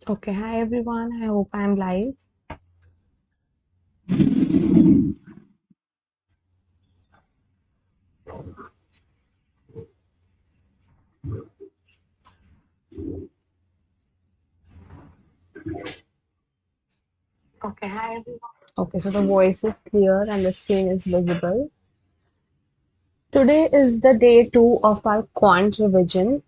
Okay, hi everyone. I hope I'm live. Okay, hi everyone. Okay, so the voice is clear and the screen is visible. Today is the day 2 of our quant revision.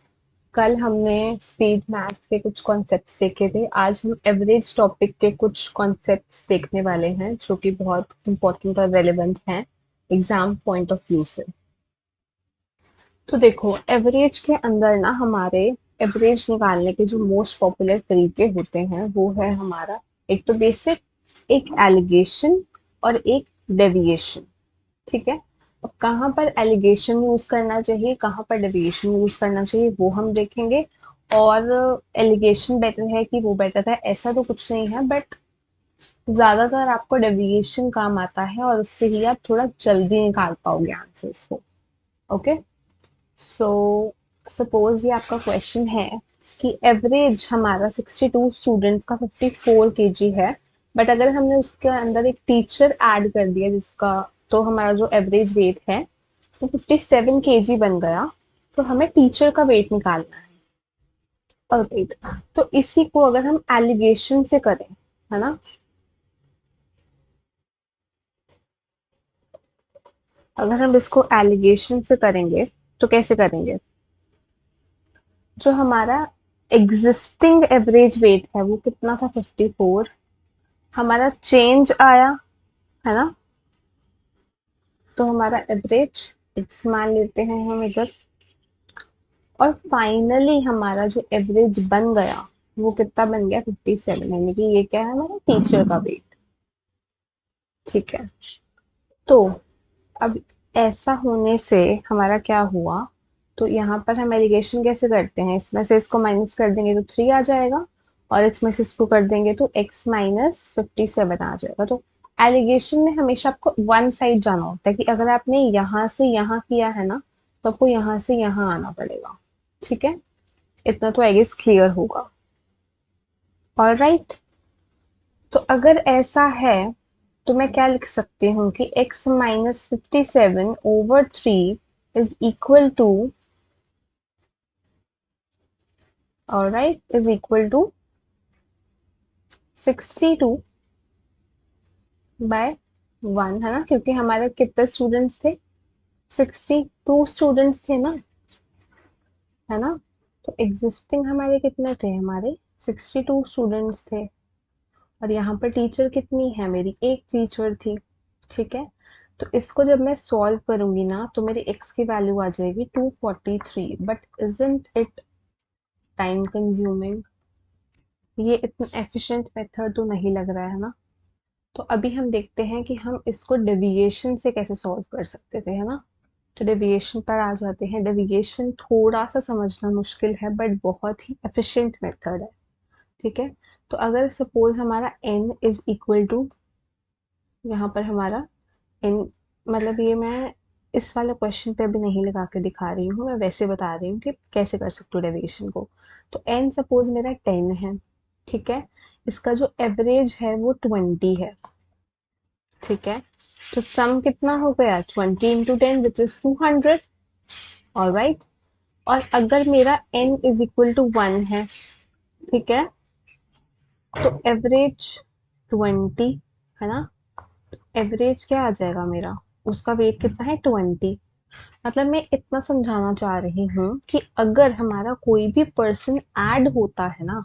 कल हमने speed maths के कुछ concepts देखे थे। आज हम average topic के कुछ कॉन्सेप्ट्स देखने वाले हैं जो कि बहुत इंपॉर्टेंट और रेलेवेंट हैं एग्जाम पॉइंट ऑफ व्यू से। तो देखो, एवरेज के अंदर ना हमारे एवरेज निकालने के जो मोस्ट पॉपुलर तरीके होते हैं वो है हमारा एक तो बेसिक, एक एलिगेशन और एक डेविएशन। ठीक है। अब कहाँ पर एलिगेशन यूज करना चाहिए, कहाँ पर डेविएशन यूज करना चाहिए वो हम देखेंगे। और एलिगेशन बेटर है कि वो बेटर है ऐसा तो कुछ नहीं है, बट ज्यादातर आपको डेविएशन काम आता है और उससे ही आप थोड़ा जल्दी निकाल पाओगे आंसर्स को। ओके। सो सपोज ये आपका क्वेश्चन है कि एवरेज हमारा 62 स्टूडेंट्स का 54 केजी है, बट अगर हमने उसके अंदर एक टीचर ऐड कर दिया जिसका, तो हमारा जो एवरेज वेट है वो 57 केजी बन गया। तो हमें टीचर का वेट निकालना है। और वेट, तो इसी को अगर हम एलिगेशन से करें, है ना, अगर हम इसको एलिगेशन से करेंगे तो कैसे करेंगे? जो हमारा एग्जिस्टिंग एवरेज वेट है वो कितना था, 54। हमारा चेंज आया, है ना, तो हमारा एवरेज एक्स मान लेते हैं हम इधर। और फाइनली हमारा जो एवरेज बन गया वो कितना बन गया, 57, यानी कि ये क्या है, हमारा टीचर का वेट। ठीक है। तो अब ऐसा होने से हमारा क्या हुआ, तो यहाँ पर हम एलिगेशन कैसे करते हैं, इसमें से इसको माइनस कर देंगे तो 3 आ जाएगा, और इसमें से इसको कर देंगे तो x माइनस 57 आ जाएगा। तो एलिगेशन में हमेशा आपको वन साइड जाना होता है कि अगर आपने यहाँ से यहाँ किया है ना, तो आपको यहाँ से यहाँ आना पड़ेगा। ठीक है। इतना तो आई गेस क्लियर होगा। ऑलराइट। तो अगर ऐसा है तो मैं क्या लिख सकती हूँ कि x minus 57 over 3 is equal to, alright, is equal to 62 by 1, है ना, क्योंकि हमारे कितने स्टूडेंट्स थे, 62 स्टूडेंट्स थे ना, है ना। तो एग्जिस्टिंग हमारे कितने थे, हमारे 62 स्टूडेंट्स थे। और यहाँ पर टीचर कितनी है, मेरी एक टीचर थी। ठीक है। तो इसको जब मैं सॉल्व करूंगी ना तो मेरी x की वैल्यू आ जाएगी 243, but isn't it time consuming? ये इतना एफिशिएंट मेथड तो नहीं लग रहा है ना। तो अभी हम देखते हैं कि हम इसको डेविएशन से कैसे सॉल्व कर सकते थे, है ना। तो डेविएशन पर आ जाते हैं। डेविएशन थोड़ा सा समझना मुश्किल है बट बहुत ही एफिशिएंट मेथड है। ठीक है। तो अगर सपोज हमारा n इज इक्वल टू, यहाँ पर हमारा n, मतलब ये मैं इस वाले क्वेश्चन पे अभी नहीं लगा के दिखा रही हूँ, मैं वैसे बता रही हूँ कि कैसे कर सकते हो डेविएशन को। तो n सपोज मेरा 10 है। ठीक है। इसका जो एवरेज है वो 20 है। ठीक है। तो सम कितना हो गया, 20 into 10 which is 200। All right. और अगर मेरा n इज इक्वल टू 1 है, ठीक है, तो एवरेज 20, है ना, एवरेज क्या आ जाएगा मेरा, उसका वेट कितना है, 20। मतलब मैं इतना समझाना चाह रही हूँ कि अगर हमारा कोई भी पर्सन ऐड होता है ना,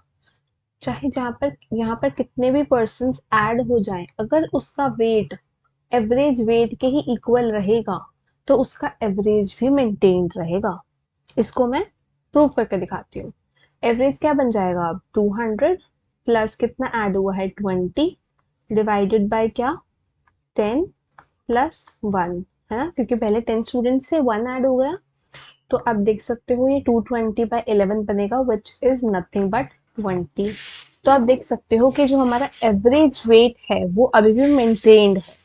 चाहे जहाँ पर यहाँ पर कितने भी पर्सन ऐड हो जाएं, अगर उसका वेट एवरेज वेट के ही इक्वल रहेगा तो उसका एवरेज भी मेंटेन रहेगा। इसको मैं प्रूव करके दिखाती हूँ। एवरेज क्या बन जाएगा अब, 200 प्लस कितना ऐड हुआ है, 20, डिवाइडेड बाय क्या, 10 प्लस 1, है ना, क्योंकि पहले 10 स्टूडेंट्स से 1 ऐड हो गया। तो आप देख सकते हो ये 220/11 बनेगा विच इज नथिंग बट 20। तो आप देख सकते हो कि जो हमारा एवरेज वेट है वो अभी भी मेंटेन्ड है।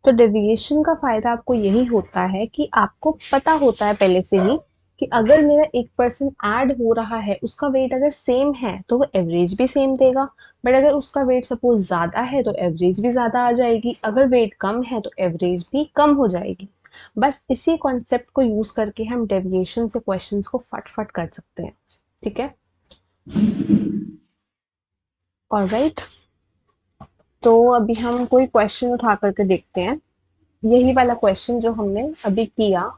तो डेविएशन का फायदा आपको यही होता है कि आपको पता होता है पहले से ही कि अगर मेरा एक पर्सन ऐड हो रहा है, उसका वेट अगर सेम है तो वो एवरेज भी सेम देगा, बट अगर उसका वेट सपोज ज़्यादा है तो एवरेज भी ज़्यादा आ जाएगी, अगर वेट कम है तो एवरेज भी कम हो जाएगी। बस इसी कॉन्सेप्ट को यूज़ करके हम डेविएशन से क्वेश्चंस को फट कर सकते हैं। ठीक है, ऑलराइट। तो अभी हम कोई क्वेश्चन उठा करके देखते हैं। यही वाला क्वेश्चन जो हमने अभी किया,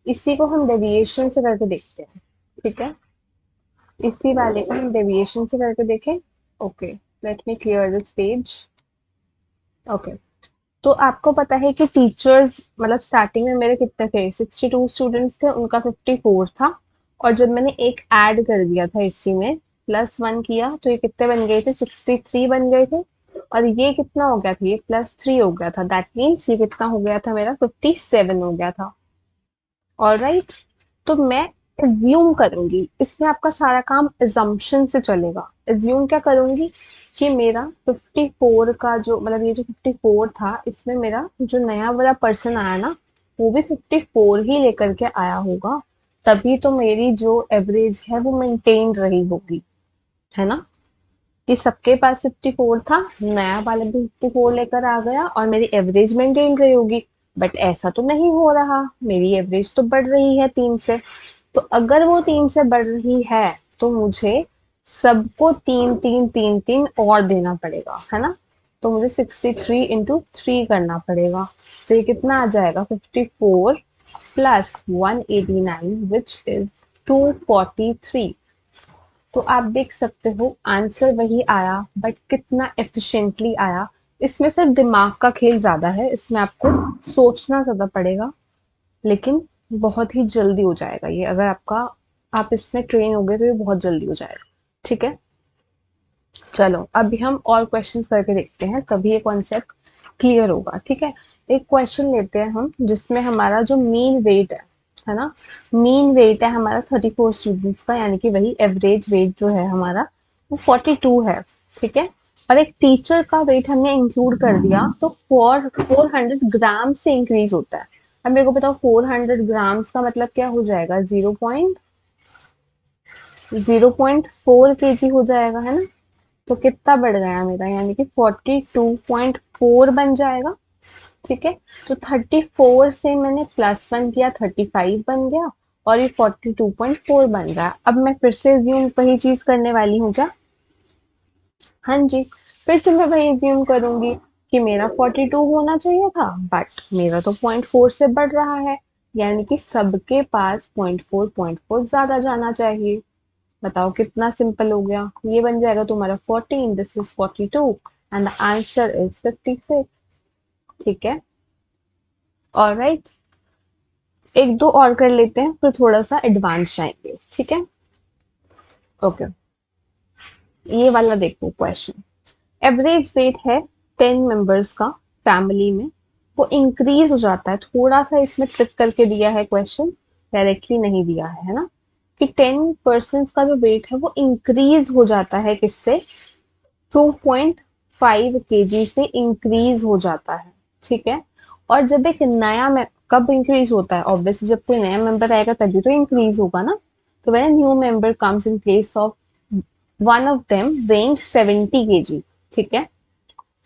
इसी को हम डेविएशन से करके देखते हैं। ठीक है, इसी वाले को हम डेविएशन से करके देखें। Okay, let me clear this page. Okay, तो आपको पता है कि टीचर्स मतलब स्टार्टिंग में मेरे कितने थे, 62 स्टूडेंट्स थे, उनका 54 था। और जब मैंने एक ऐड कर दिया था इसी में, +1 किया, तो ये कितने बन गए थे, 63 बन गए थे। और ये कितना हो गया था, ये +3 हो गया था, दैट मीन्स ये कितना हो गया था मेरा, 57 हो गया था। ऑलराइट, तो मैं एज्यूम करूंगी, इसमें आपका सारा काम एजम्पशन से चलेगा। एज्यूम क्या करूंगी कि मेरा 54 का जो मतलब ये जो 54 था, इसमें मेरा जो नया वाला पर्सन आया ना, वो भी 54 ही लेकर के आया होगा, तभी तो मेरी जो एवरेज है वो मेंटेन रही होगी, है ना। कि सबके पास 54 था, नया वाला भी 54 लेकर आ गया और मेरी एवरेज मेंटेन रही होगी। बट ऐसा तो नहीं हो रहा, मेरी एवरेज तो बढ़ रही है 3 से। तो अगर वो 3 से बढ़ रही है तो मुझे सबको 3 3 3 3 और देना पड़ेगा, है ना। तो मुझे 63 इंटू 3 करना पड़ेगा। तो ये कितना आ जाएगा, 54 प्लस 189 विच इज 243। तो आप देख सकते हो आंसर वही आया, बट कितना एफिशिएंटली आया। इसमें सिर्फ दिमाग का खेल ज्यादा है, इसमें आपको सोचना ज्यादा पड़ेगा, लेकिन बहुत ही जल्दी हो जाएगा ये। अगर आप इसमें ट्रेन हो गए तो ये बहुत जल्दी हो जाएगा। ठीक है, चलो अभी हम और क्वेश्चंस करके देखते हैं, तभी ये कॉन्सेप्ट क्लियर होगा। ठीक है, एक क्वेश्चन लेते हैं हम जिसमें हमारा जो मीन वेट है ना, मीन वेट है हमारा 34 स्टूडेंट्स का, यानी कि वही एवरेज वेट जो है हमारा वो 42 है। ठीक है, और एक टीचर का वेट हमने इंक्लूड कर दिया, तो 400 ग्राम से इंक्रीज होता है। अब मेरे को बताओ 400 ग्राम्स का मतलब क्या हो जाएगा, 0.4 केजी हो जाएगा, है ना। तो कितना बढ़ गया मेरा, यानी कि 42.4 बन जाएगा। ठीक है, तो 34 से मैंने +1 किया, 35 बन गया, और ये 42.4 बन रहा है। अब मैं फिर से एज्यूम वही चीज करने वाली हूँ क्या, हाँ जी, फिर से मैं वही एज्यूम करूंगी कि मेरा 42 होना चाहिए था, बट मेरा तो 0.4 से बढ़ रहा है, यानी कि सबके पास 0.4 ज्यादा जाना चाहिए। बताओ कितना सिंपल हो गया, ये बन जाएगा तुम्हारा 14, this is 42 and the answer is 56। ठीक है, ऑलराइट, एक दो और कर लेते हैं फिर थोड़ा सा एडवांस जाएंगे। ठीक है, ओके, ये वाला देखो क्वेश्चन। एवरेज वेट है 10 मेंबर्स का फैमिली में, वो इंक्रीज हो जाता है, थोड़ा सा इसमें ट्रिक करके दिया है क्वेश्चन, डायरेक्टली नहीं दिया है ना, कि 10 पर्सन का जो वेट है वो इंक्रीज हो जाता है किससे, 2.5 केजी से इंक्रीज हो जाता है। ठीक है, और जब एक नया कब इंक्रीज होता है, ऑब्वियसली जब कोई नया मेंबर आएगा तभी तो इंक्रीज होगा ना। तो when new member comes in place of one of them weighing 70 KG. ठीक है,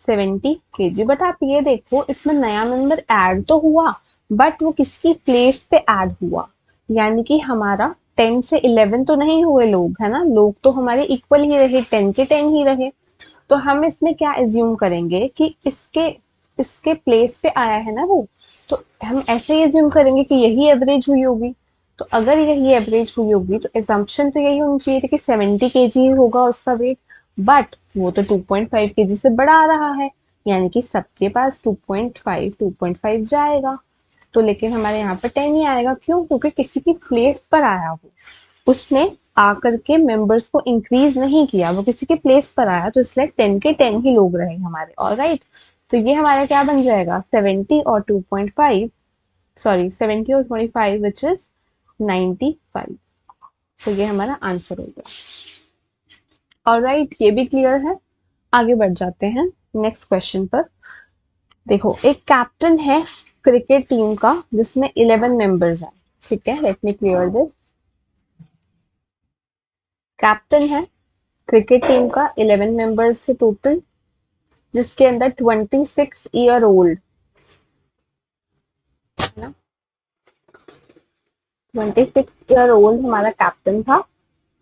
70 केजी, बट आप ये देखो इसमें नया मेंबर ऐड तो हुआ, बट वो किसकी प्लेस पे ऐड हुआ, यानी कि हमारा 10 से 11 तो नहीं हुए लोग, है ना, लोग तो हमारे इक्वल ही रहे, 10 के 10 ही रहे। तो हम इसमें क्या एज्यूम करेंगे कि इसके इसके प्लेस पे आया है ना वो, तो हम ऐसे ही एज्यूम करेंगे कि यही एवरेज हुई होगी। तो अगर यही एवरेज हुई होगी तो एजम्पशन तो यही होनी चाहिए थी कि 70 केजी ही होगा उसका वेट, बट वो तो 2.5 केजी से बड़ा आ रहा है, यानी कि सबके पास 2.5 जाएगा। तो लेकिन हमारे यहाँ पर 10 ही आएगा, क्यों, क्योंकि किसी की प्लेस पर आया वो, उसने आकर के मेंबर्स को इंक्रीज नहीं किया, वो किसी के प्लेस पर आया, तो इसलिए 10 के 10 ही लोग रहे हमारे। ऑलराइट, तो ये हमारा क्या बन जाएगा, 70 और 2.5, सॉरी 70 और 25 विच इज 95। तो ये हमारा आंसर हो गया। ऑलराइट, ये भी क्लियर है। आगे बढ़ जाते हैं नेक्स्ट क्वेश्चन पर। देखो, एक कैप्टन है क्रिकेट टीम का जिसमें 11 मेंबर्स हैं। ठीक है, let me clear this. Captain है क्रिकेट टीम का, 11 मेंबर्स थे टोटल, जिसके अंदर 26 ईयर ओल्ड है ना, 26 ईयर ओल्ड हमारा कैप्टन था।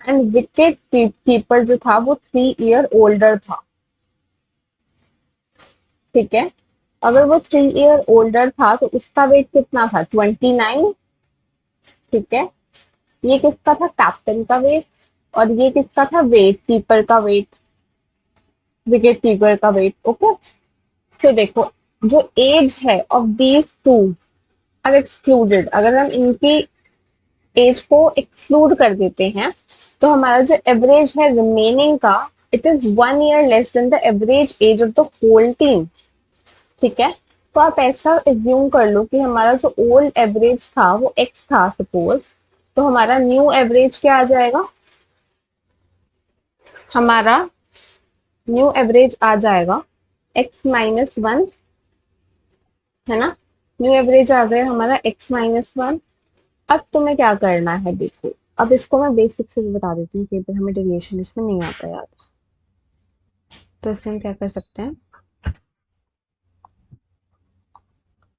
एंड विकेट कीपर जो था वो 3 ईयर ओल्डर था। ठीक है, अगर वो 3 ईयर ओल्डर था तो उसका वेट कितना था, 29। ठीक है, ये किसका था, कैप्टन का वेट। और ये किसका था, वेट कीपर का वेट, विकेट कीपर का वेट। ओके, तो देखो जो एज है of these two are excluded, अगर हम इनकी एज को एक्सक्लूड कर देते हैं तो हमारा जो एवरेज है रिमेनिंग का, it is 1 year less than the average age of the whole team. ठीक है, तो आप ऐसा एज्यूम कर लो कि हमारा जो ओल्ड एवरेज था वो एक्स था सपोज, तो हमारा न्यू एवरेज क्या आ जाएगा, हमारा न्यू एवरेज आ जाएगा x-1, है ना। न्यू एवरेज आ गया हमारा x-1। अब तुम्हें क्या करना है, देखो अब इसको मैं बेसिक से भी बता देती हूँ, कई बार हमें डेविएशन इसमें नहीं आता याद। तो इसमें हम क्या कर सकते हैं,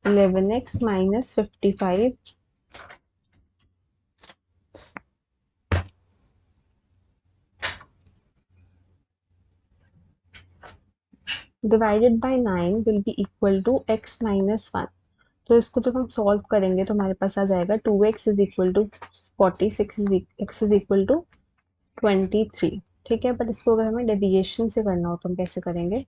11x-55 divided by 9 will be equal to x-1। तो इसको जब हम सॉल्व करेंगे तो हमारे पास आ जाएगा 2x is equal to 46, x is equal to 23। ठीक है, बट इसको अगर हमें डेविएशन से करना हो तो हम कैसे करेंगे,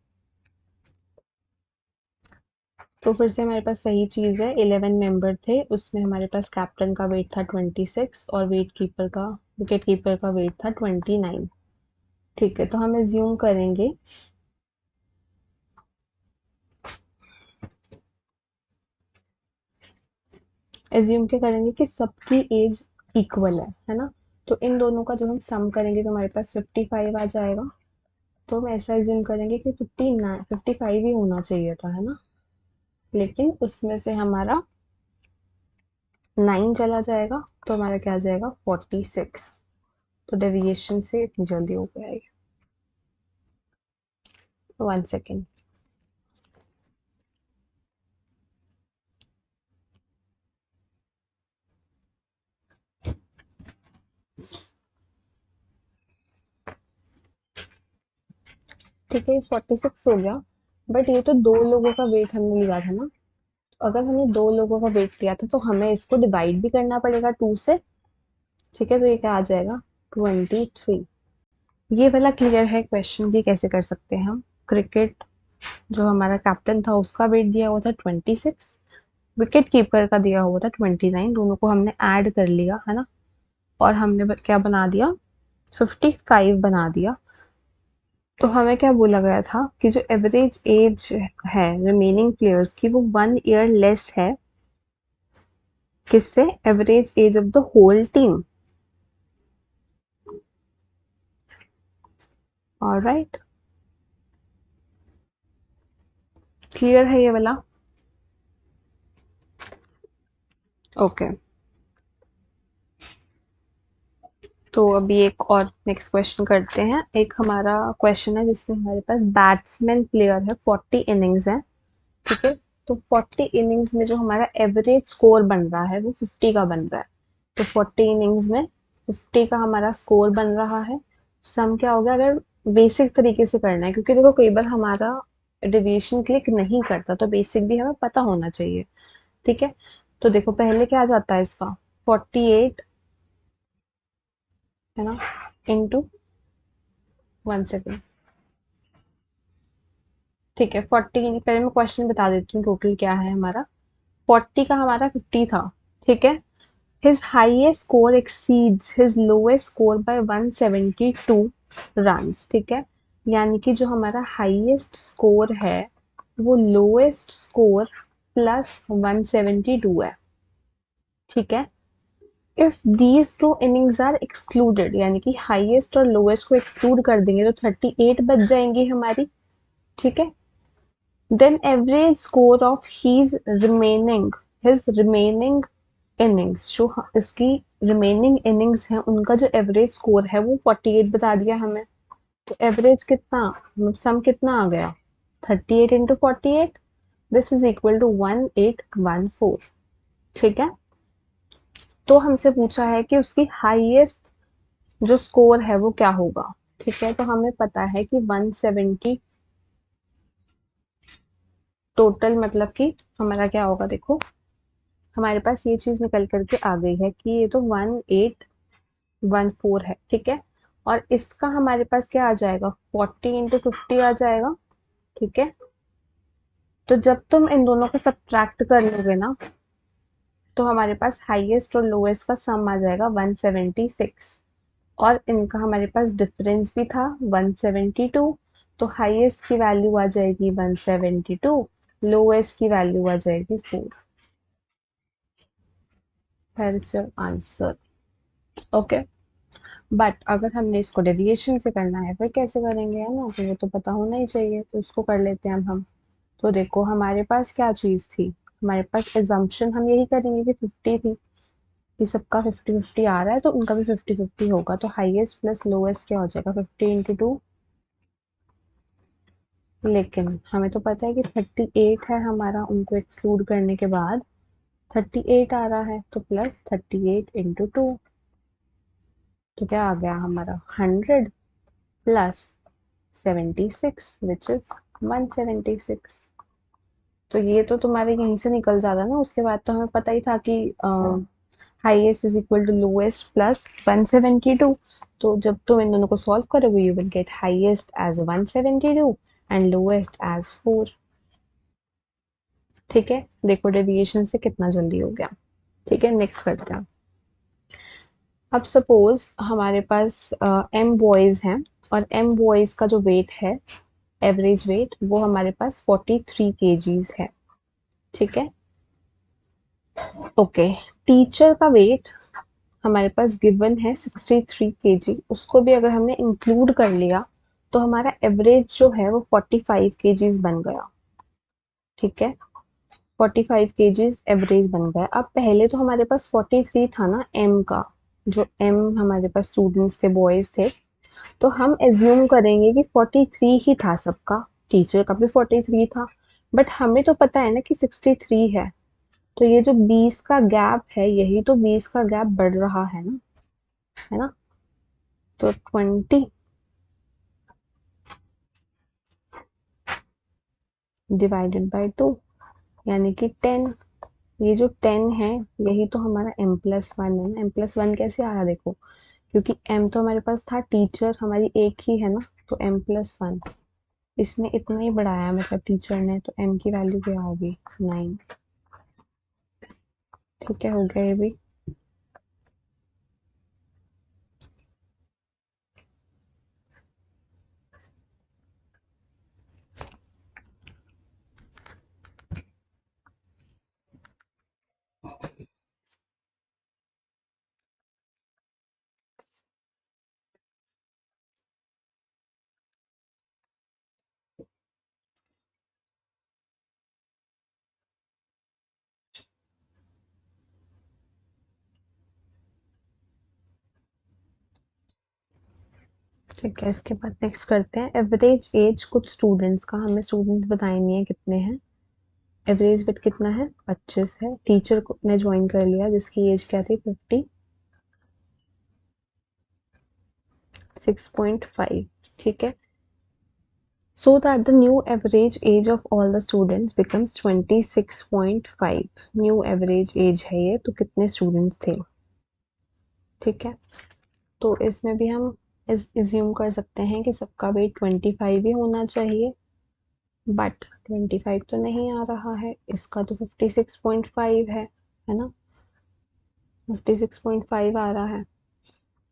तो फिर से हमारे पास वही चीज़ है, 11 मेंबर थे, उसमें हमारे पास कैप्टन का वेट था 26 और विकेट कीपर का वेट था 29। ठीक है, तो हम एज्यूम करेंगे एज्यूम क्या करेंगे कि सबकी एज इक्वल है ना। तो इन दोनों का जब हम सम करेंगे तो हमारे पास 55 आ जाएगा। तो हम ऐसा एज्यूम करेंगे कि 55 ही होना चाहिए था, है ना, लेकिन उसमें से हमारा 9 चला जाएगा तो हमारा क्या आ जाएगा 46। तो डेविएशन से इतनी जल्दी हो गया ये। 1 सेकेंड। ठीक है, ये 46 हो गया, बट ये तो दो लोगों का वेट हमने लिया था ना। तो अगर हमने दो लोगों का वेट लिया था तो हमें इसको डिवाइड भी करना पड़ेगा 2 से। ठीक है, तो ये क्या आ जाएगा 23। ये वाला क्लियर है क्वेश्चन, ये कैसे कर सकते हैं हम। क्रिकेट जो हमारा कैप्टन था उसका वेट दिया हुआ था 26, विकेट कीपर का दिया हुआ था 29, दोनों को हमने ऐड कर लिया, है ना, और हमने क्या बना दिया, 55 बना दिया। तो हमें क्या बोला गया था कि जो एवरेज एज है रिमेनिंग प्लेयर्स की वो 1 ईयर लेस है, किससे, average age of the whole team. Alright, clear है ये वाला। ओके, तो अभी एक और नेक्स्ट क्वेश्चन करते हैं। एक हमारा क्वेश्चन है जिसमें हमारे पास बैट्समैन प्लेयर है, 40 इनिंग्स है। ठीक है, तो 40 इनिंग्स में जो हमारा एवरेज स्कोर बन रहा है वो 50 का बन रहा है। तो 40 इनिंग्स में 50 का हमारा स्कोर बन रहा है। सम क्या होगा, अगर बेसिक तरीके से करना है, क्योंकि देखो कई बार हमारा डेविएशन क्लिक नहीं करता, तो बेसिक भी हमें पता होना चाहिए। ठीक है, तो देखो पहले क्या आ जाता है इसका, 48, है ना, इंटू 1 सेकेंड। ठीक है, 40, पहले मैं क्वेश्चन बता देती हूँ टोटल क्या है हमारा। 40 का हमारा 50 था। ठीक है, his highest score exceeds his lowest score by 172 runs। ठीक है, यानी कि जो हमारा हाईएस्ट स्कोर है वो लोएस्ट स्कोर प्लस 172 है। ठीक है, if these two innings are excluded, यानी कि हाईएस्ट और लोएस्ट को एक्सक्लूड कर देंगे तो 38 बच जाएंगी हमारी। ठीक है, then average score of his remaining innings, जो इसकी रिमेनिंग इनिंग्स हैं उनका जो एवरेज स्कोर है वो 48 बता दिया हमें। तो एवरेज कितना, सम कितना आ गया, 38 into 48, this is equal to 1814। ठीक है, तो हमसे पूछा है कि उसकी हाईएस्ट जो स्कोर है वो क्या होगा। ठीक है, तो हमें पता है कि 170 टोटल, मतलब कि हमारा क्या होगा, देखो हमारे पास ये चीज निकल करके आ गई है कि ये तो 1814 है। ठीक है, और इसका हमारे पास क्या आ जाएगा, 40 इंटू 50 आ जाएगा। ठीक है, तो जब तुम इन दोनों को सब्ट्रैक्ट कर लोगे ना, तो हमारे पास हाईएस्ट और लोएस्ट का सम आ जाएगा 176, और इनका हमारे पास डिफरेंस भी था 172। तो हाईएस्ट की वैल्यू आ जाएगी 172, लोएस्ट की वैल्यू आ जाएगी 4। That is your answer. Okay, but अगर हमने इसको डेविएशन से करना है फिर कैसे करेंगे, है ना, तो वो तो पता होना ही चाहिए, तो उसको कर लेते हैं अब हम। तो देखो हमारे पास क्या चीज़ थी, हमारे पास एजम्पशन हम यही करेंगे कि 50 थी, कि सबका 50-50 आ रहा है तो उनका भी 50-50 होगा। तो हाईएस्ट प्लस लोएस्ट क्या हो जाएगा, 50 इंटू 2। लेकिन हमें तो पता है कि 38 है हमारा, उनको एक्सक्लूड करने के बाद 38 आ रहा है, तो प्लस 38 इंटू 2, तो क्या आ गया हमारा 100 प्लस 76 विच इज 176। तो ये तो तुम्हारे यहीं से निकल जाता ना, उसके बाद तो हमें पता ही था कि highest is equal to lowest plus 172। तो जब तुम इन दोनों को सॉल्व करोगे you will get highest as 172 and lowest as 4। ठीक है, देखो डेविएशन से कितना जल्दी हो गया। ठीक है, नेक्स्ट करते हैं। अब सपोज हमारे पास एम बॉयज हैं, और एम बॉयज का जो वेट है, एवरेज वेट, वो हमारे पास 43 केजीज है। ठीक है, ओके, टीचर का वेट हमारे पास गिवन है 63 केजी, उसको भी अगर हमने इंक्लूड कर लिया तो हमारा एवरेज जो है वो 45 केजीज बन गया। ठीक है, 45 केजीज एवरेज बन गया। अब पहले तो हमारे पास 43 था ना एम का, जो एम हमारे पास स्टूडेंट्स थे, बॉयज थे, तो हम एज्यूम करेंगे कि 43 ही था सबका, टीचर का भी 43 था, बट हमें तो पता है ना कि 63 है। तो ये जो 20 का गैप है, यही तो 20 का गैप बढ़ रहा है ना, तो 20 डिवाइडेड बाय 2, यानी कि 10। ये जो 10 है यही तो हमारा m+1 है ना। m+1 कैसे आया देखो, क्योंकि m तो हमारे पास था, टीचर हमारी एक ही है ना, तो m+1, इसने इतना ही बढ़ाया मतलब टीचर ने, तो m की वैल्यू क्या होगी, 9। ठीक है, हो गया ये भी। ठीक है, इसके बाद नेक्स्ट करते हैं एवरेज एज कुछ स्टूडेंट्स का, हमें स्टूडेंट्स बताएंगे हैं कितने हैं। एवरेज वेट कितना है, 25 है। टीचर को ने ज्वाइन कर लिया जिसकी एज क्या थी, 56.5। ठीक है, so that the new average age of all the students becomes 26.5। New average age है ये, तो कितने स्टूडेंट्स थे। ठीक है, तो इसमें भी हम इज्यूम कर सकते हैं कि सबका वेट 25 ही होना चाहिए, बट 25 तो नहीं आ रहा है, इसका तो 56.5 है ना, 56.5 आ रहा है।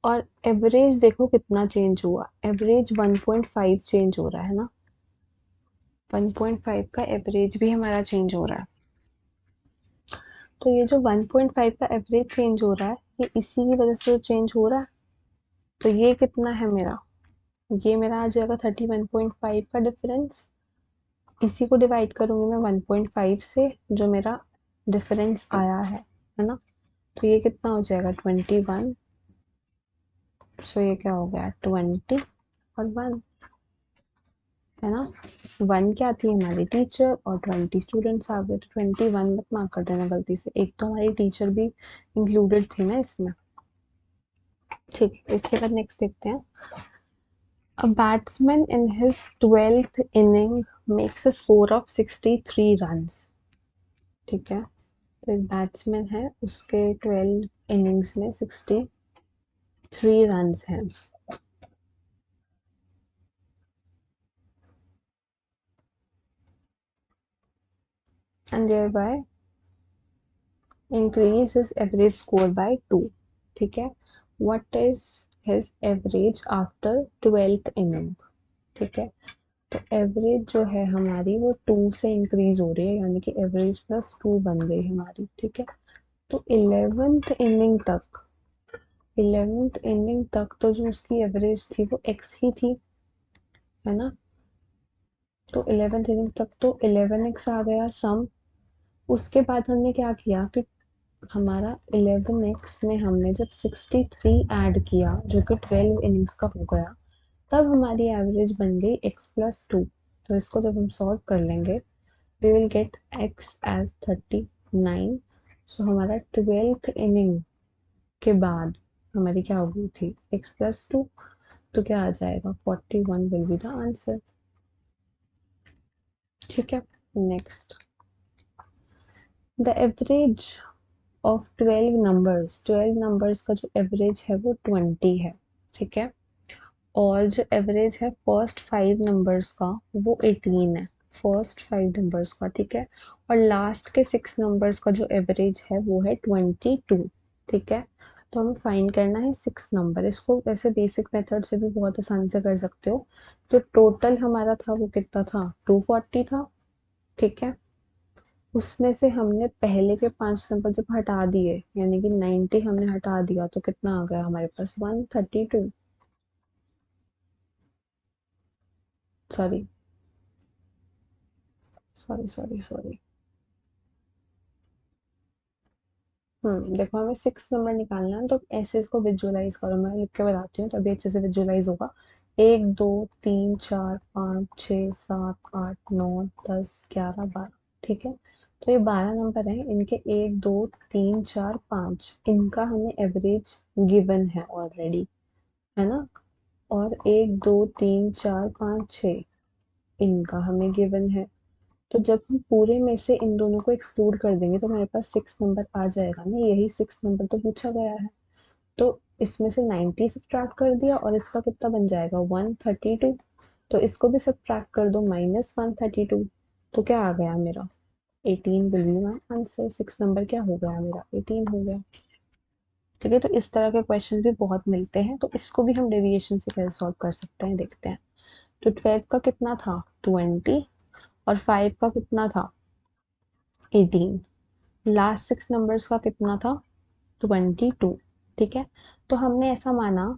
और एवरेज देखो कितना चेंज हुआ, एवरेज 1.5 चेंज हो रहा है ना, 1.5 का एवरेज भी हमारा चेंज हो रहा है। तो ये जो 1.5 का एवरेज चेंज हो रहा है, ये इसी की वजह से चेंज हो रहा है। तो ये कितना है मेरा, ये मेरा आ जाएगा 31.5 का डिफरेंस। इसी को डिवाइड करूंगी मैं 1.5 से, जो मेरा डिफरेंस आया है ना। तो ये कितना हो जाएगा 21। सो ये क्या हो गया 20 और 1, है ना। 1 क्या थी हमारी टीचर और 20 स्टूडेंट्स आ गए, तो 21 मत मार्क कर देना गलती से, एक तो हमारी टीचर भी इंक्लूडेड थी ना इसमें। ठीक, इसके बाद नेक्स्ट देखते हैं। A batsman in his 12th inning makes a score of 63 runs। ठीक है, तो एक बैट्समैन है, उसके 12 इनिंग्स में 63 रन्स हैं। And thereby increase his average score by 2। ठीक है, what is his average after 12th inning। ठीक है, तो एवरेज जो है हमारी वो 2 से इंक्रीज हो रही है, यानी कि एवरेज प्लस 2 बन गई हमारी। ठीक है, तो 11th इनिंग तक तो जो उसकी एवरेज थी वो एक्स ही थी, है ना। तो 11th इनिंग तक तो 11x आ गया सम। उसके बाद हमने क्या किया कि हमारा 11x में हमने जब 63 ऐड किया जो कि 12 इनिंग्स का हो गया, तब हमारी एवरेज बन गई x+2। तो इसको जब हम सॉल्व कर लेंगे we will get x as 39। So हमारा 12th इनिंग के बाद हमारी क्या हो गई थी x+2, तो क्या आ जाएगा 41 विल बी द आंसर। ठीक है, next. The average of 12 numbers का जो एवरेज है वो 20 है। ठीक है, और जो एवरेज है फर्स्ट 5 नंबर्स का वो 18 है, फर्स्ट 5 नंबर्स का। ठीक है, और लास्ट के 6 नंबर्स का जो एवरेज है वो है 22। ठीक है, तो हमें फाइंड करना है 6 नंबर। इसको वैसे बेसिक मेथड से भी बहुत आसानी से कर सकते हो। तो टोटल हमारा था वो कितना था 240 था। ठीक है, उसमें से हमने पहले के 5 नंबर जब हटा दिए, यानी कि 90 हमने हटा दिया, तो कितना आ गया हमारे पास 132। Sorry sorry sorry sorry. देखो हमें 6 नंबर निकालना है, तो ऐसे इसको विजुअलाइज करो, मैं लिख के बताती हूँ तभी अच्छे से विजुअलाइज होगा। 1 2 3 4 5 6 7 8 9 10 11 12। ठीक है, तो ये 12 नंबर हैं, इनके 1 2 3 4 5 इनका हमें एवरेज गिवन है ऑलरेडी, है ना। और 1 2 3 4 5 6 इनका हमें गिवन है। तो जब हम पूरे में से इन दोनों को एक्सक्लूड कर देंगे तो हमारे पास 6 नंबर आ जाएगा ना, यही 6 नंबर तो पूछा गया है। तो इसमें से 90 सब्ट्रैक्ट कर दिया और इसका कितना बन जाएगा 132। तो इसको भी सब्ट्रैक्ट कर दो -132। तो क्या आ गया मेरा 18 will be my answer. 6 number क्या हो गया मेरा 18 हो गया। ठीक है, तो इस तरह के क्वेश्चन भी बहुत मिलते हैं, तो इसको भी हम डेविएशन से कैसे सॉल्व कर सकते हैं देखते हैं। तो 12 का कितना था 20 और 5 का कितना था 18। लास्ट 6 नंबर्स का कितना था 22। ठीक है, तो हमने ऐसा माना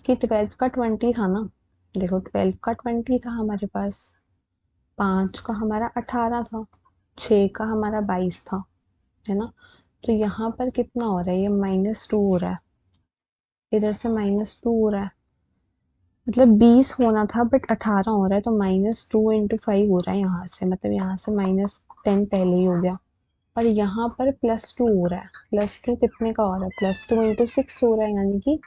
कि 12 का 20 था ना। देखो 12 का 20 था हमारे पास, 5 का हमारा 18 था, 6 का हमारा 22 था, है ना। तो यहाँ पर कितना हो रहा है, ये -2 हो रहा है, इधर से -2 हो रहा है, मतलब 20 होना था बट 18 हो रहा है, तो -2 × 5 हो रहा है यहाँ से, मतलब यहाँ से -10 पहले ही हो गया। और यहाँ पर +2 हो रहा है, +2 कितने का हो रहा है, +2 × 6 हो रहा है, यानी कि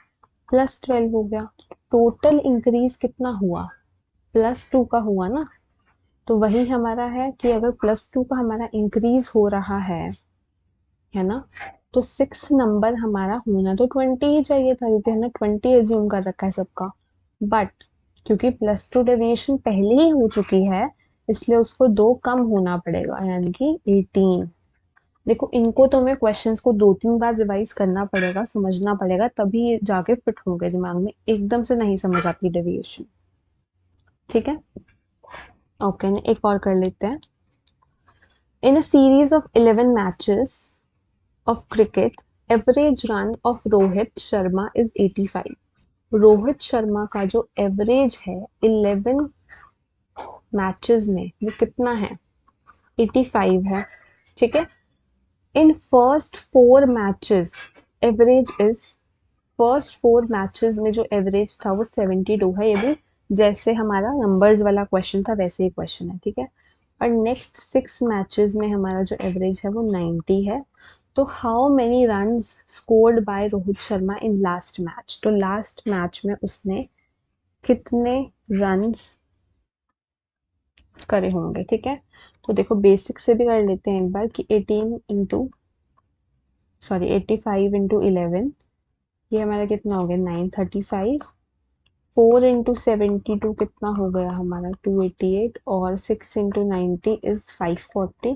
+12 हो गया। टोटल इंक्रीज कितना हुआ +2 का हुआ ना। तो वही हमारा है कि अगर +2 का हमारा इंक्रीज हो रहा है ना, तो 6 नंबर हमारा होना तो 20 ही चाहिए था, क्योंकि हमने 20 एज्यूम कर रखा है सबका। बट क्योंकि +2 डेविएशन पहले ही हो चुकी है, इसलिए उसको 2 कम होना पड़ेगा, यानी कि 18। देखो इनको तो हमें क्वेश्चंस को 2 3 बार रिवाइज करना पड़ेगा, समझना पड़ेगा, तभी ये जाके फिट होंगे दिमाग में, एकदम से नहीं समझ आती डेविएशन। ठीक है, ओके, एक और कर लेते हैं। In a series of 11 matches of cricket average run of Rohit Sharma is 85। Rohit Sharma का जो एवरेज है 11 मैचेस में वो कितना है 85 है। ठीक है, in first 4 matches average is, first 4 matches में जो एवरेज था वो 72 है। ये भी जैसे हमारा नंबर्स वाला क्वेश्चन था वैसे ही क्वेश्चन है, ठीक है। और नेक्स्ट 6 मैचेस में हमारा जो एवरेज है वो 90 है। तो how many runs scored by Rohit Sharma in last match, तो लास्ट मैच में उसने कितने रन्स करे होंगे, ठीक है। तो देखो बेसिक से भी कर लेते हैं एक बार कि 18 इंटू सॉरी 85 इंटू 11, ये हमारा कितना हो गया 935। 4 इंटू 72 कितना हो गया हमारा 288, और 6 इंटू 90 इज 540।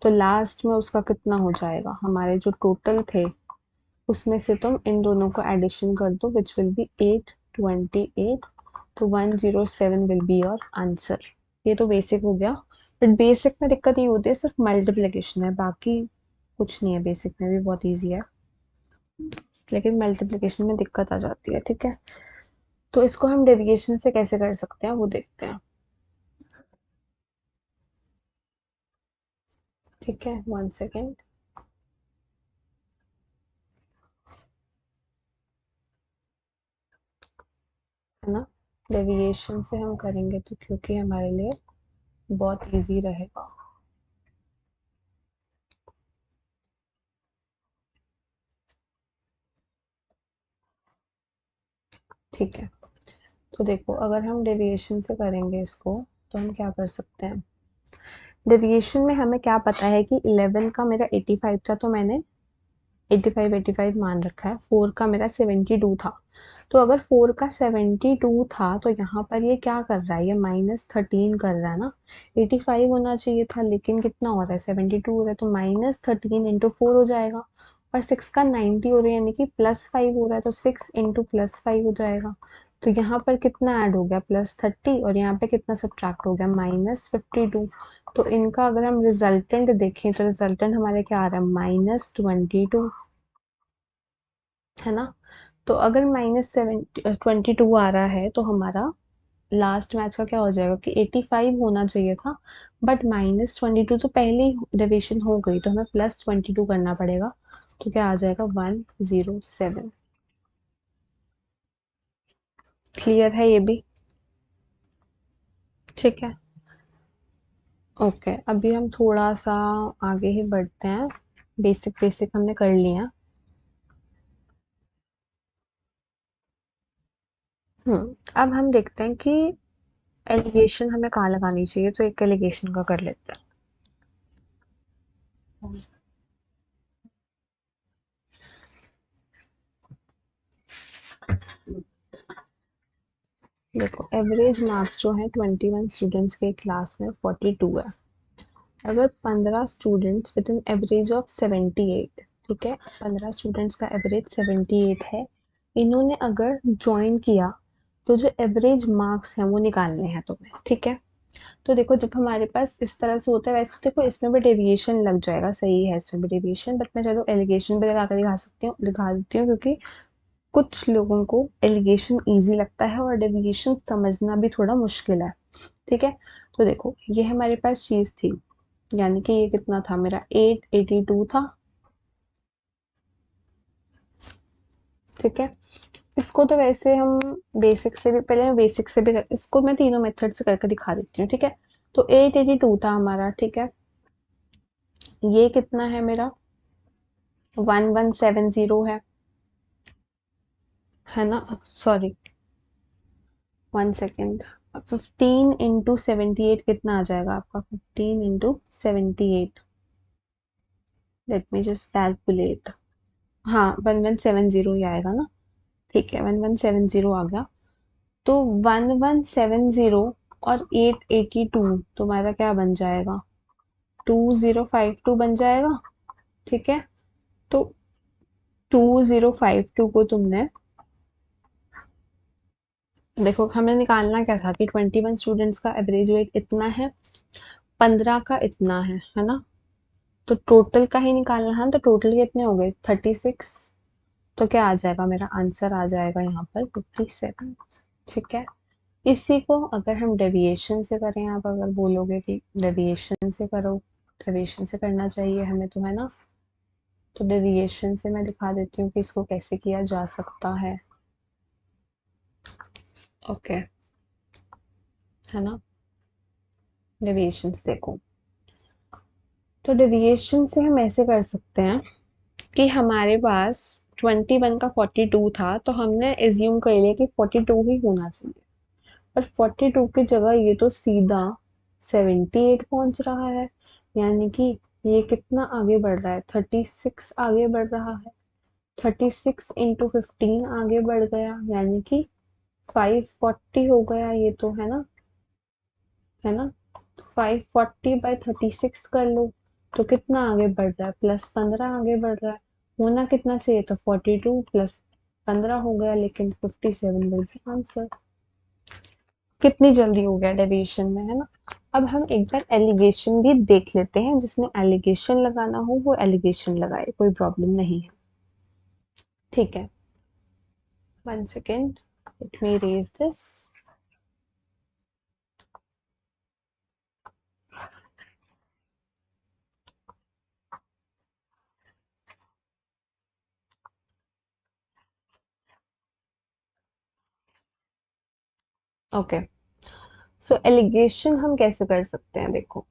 तो लास्ट में उसका कितना हो जाएगा, हमारे जो टोटल थे उसमें से तुम इन दोनों को एडिशन कर दो विच विल बी 828। तो 107 विल बी योर आंसर। ये तो बेसिक हो गया, बट बेसिक में दिक्कत ये होती है सिर्फ मल्टीप्लिकेशन है, बाकी कुछ नहीं है। बेसिक में भी बहुत ईजी है, लेकिन मल्टीप्लिकेशन में दिक्कत आ जाती है, ठीक है। तो इसको हम डेविएशन से कैसे कर सकते हैं वो देखते हैं, ठीक है। 1 सेकेंड। है ना, डेविएशन से हम करेंगे तो क्योंकि हमारे लिए बहुत इजी रहेगा। ठीक है, तो देखो अगर हम डेविएशन से करेंगे इसको तो हम क्या कर सकते हैं। डेविएशन में हमें क्या पता है कि 11 का मेरा 85 था, तो मैंने 85 मान रखा है। 4 का मेरा 72 था, तो अगर 4 का 72 था तो यहाँ पर ये क्या कर रहा है, ये -13 कर रहा है ना। 85 होना चाहिए था लेकिन कितना हो रहा है 72 हो रहा है, तो -13 इंटू 4 हो जाएगा। और 6 का 90 हो रहा है यानी कि +5 हो रहा है, तो 6 इंटू +5 हो जाएगा। तो यहाँ पर कितना ऐड हो गया +30, और यहाँ पे कितना सब्ट्रैक्ट हो गया -52। तो इनका अगर हम रिजल्टेंट देखें तो रिजल्टेंट हमारे क्या आ रहा है -22, है ना। तो अगर -22 आ रहा है तो हमारा लास्ट मैच का क्या हो जाएगा कि 85 होना चाहिए था, बट -22 तो पहले ही डेविएशन हो गई, तो हमें +22 करना पड़ेगा। तो क्या आ जाएगा 107। क्लियर है ये भी, ठीक है। ओके, अभी हम थोड़ा सा आगे ही बढ़ते हैं। बेसिक बेसिक हमने कर लिया। अब हम देखते हैं कि एलिगेशन हमें कहाँ लगानी चाहिए, तो एक एलिगेशन का कर लेते हैं। देखो एवरेज मार्क्स जो है 21 स्टूडेंट्स के क्लास में 42 है। अगर 15 students with an average of 78, ठीक है, 15 स्टूडेंट्स का एवरेज 78 है, इन्होंने अगर ज्वाइन किया तो जो एवरेज मार्क्स हैं वो निकालने हैं तुम्हें, ठीक है। तो देखो जब हमारे पास इस तरह से होता है, वैसे तो देखो इसमें भी डेविएशन लग जाएगा, सही है इसमें भी डेविएशन, बट मैं चलो एलिगेशन भी लगा कर दिखा सकती हूँ, दिखा देती हूँ, क्योंकि कुछ लोगों को एलिगेशन इजी लगता है और डेविएशन समझना भी थोड़ा मुश्किल है, ठीक है। तो देखो ये हमारे पास चीज थी, यानी कि ये कितना था मेरा 882 था, ठीक है। इसको तो वैसे हम बेसिक से भी, पहले मैं बेसिक से भी इसको मैं तीनों मेथड से करके दिखा देती हूँ, ठीक है। तो 882 था हमारा, ठीक है। ये कितना है मेरा 1170 है ना, सॉरी 1 सेकेंड। 15 इंटू 78 कितना आ जाएगा आपका, 15 into 78, let me just calculate. हाँ 1170 ही आएगा ना, ठीक है 1170 आ गया। तो 1170 और 882 तुम्हारा क्या बन जाएगा 2052 बन जाएगा, ठीक है। तो 2052 को तुमने, देखो हमें निकालना क्या था कि 21 स्टूडेंट्स का एवरेज वेट इतना है, 15 का इतना है ना। तो टोटल का ही निकालना है, तो टोटल कितने हो गए 36। तो क्या आ जाएगा मेरा आंसर आ जाएगा यहाँ पर 57, ठीक है। इसी को अगर हम डेविएशन से करें, आप अगर बोलोगे कि डेविएशन से करो डेविएशन से करना चाहिए हमें तो, है ना। तो डेविएशन से मैं दिखा देती हूँ कि इसको कैसे किया जा सकता है। ओके, है ना। डेविएशन से देखो, तो डेविएशन से हम ऐसे कर सकते हैं कि हमारे पास 21 का 42 था, तो हमने एज्यूम कर लिया कि 42 ही होना चाहिए। पर 42 की जगह ये तो सीधा 78 पहुंच रहा है, यानी कि ये कितना आगे बढ़ रहा है, 36 आगे बढ़ रहा है। 36 इंटू 15 आगे बढ़ गया, यानी कि 540 हो गया ये तो, है ना, है ना। तो 540/36 कर लो, तो कितना आगे बढ़ रहा है, +15 आगे बढ़ रहा है। होना कितना चाहिए था, 42 + 15 हो गया, लेकिन 57 विल बी आंसर। कितनी जल्दी हो गया डेविएशन में, है ना। अब हम एक बार एलिगेशन भी देख लेते हैं, जिसने एलिगेशन लगाना हो वो एलिगेशन लगाए, कोई प्रॉब्लम नहीं है। ठीक है, 1 second, let me raise this. Okay, so alligation हम कैसे कर सकते हैं, देखो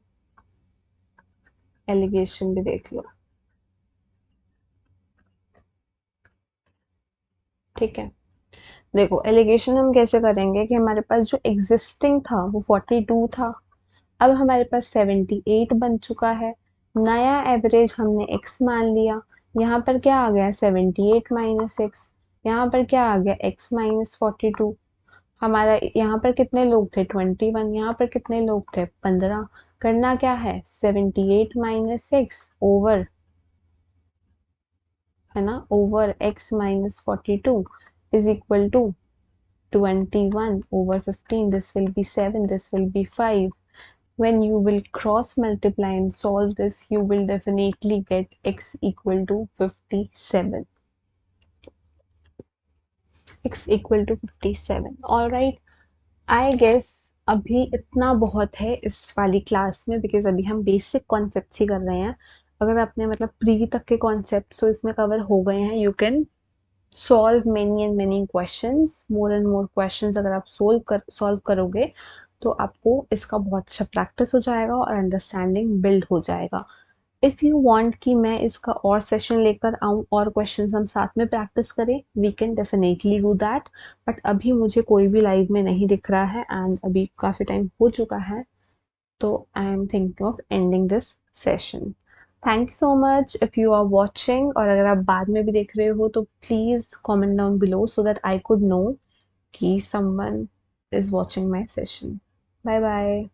एलिगेशन भी देख लो। ठीक है, देखो एलिगेशन हम कैसे करेंगे कि हमारे पास जो एग्जिस्टिंग था वो 42 था, अब हमारे पास 78 बन चुका है। नया एवरेज हमने x मान लिया, यहाँ पर क्या आ गया, 78 माइनस एक्स। यहाँ पर क्या आ गया, x माइनस 42। हमारा यहाँ पर कितने लोग थे, 21। यहाँ पर कितने लोग थे, 15। करना क्या है, 78 माइनस एक्स ओवर, है ना, over x minus 42 is equal to 21 over 15. This will be 7, this will be 5. When you will cross multiply and solve this, you will definitely get x equal to 57. x equal to 57. All right. I guess अभी इतना बहुत है इस वाली class में, because अभी हम basic concepts ही कर रहे हैं। अगर आपने मतलब प्री तक के कॉन्सेप्ट्स तो इसमें कवर हो गए हैं, you can solve many and many questions, more and more questions अगर आप सॉल्व करोगे तो आपको इसका बहुत अच्छा प्रैक्टिस हो जाएगा और अंडरस्टैंडिंग बिल्ड हो जाएगा। इफ़ यू वांट कि मैं इसका और सेशन लेकर आऊँ और क्वेश्चंस हम साथ में प्रैक्टिस करें, we can definitely do that. But अभी मुझे कोई भी लाइव में नहीं दिख रहा है एंड अभी काफ़ी टाइम हो चुका है, तो I am thinking of ending this session. Thank you so much if you are watching, और अगर आप बाद में भी देख रहे हो तो please comment down below so that I could know कि someone is watching my session. Bye bye.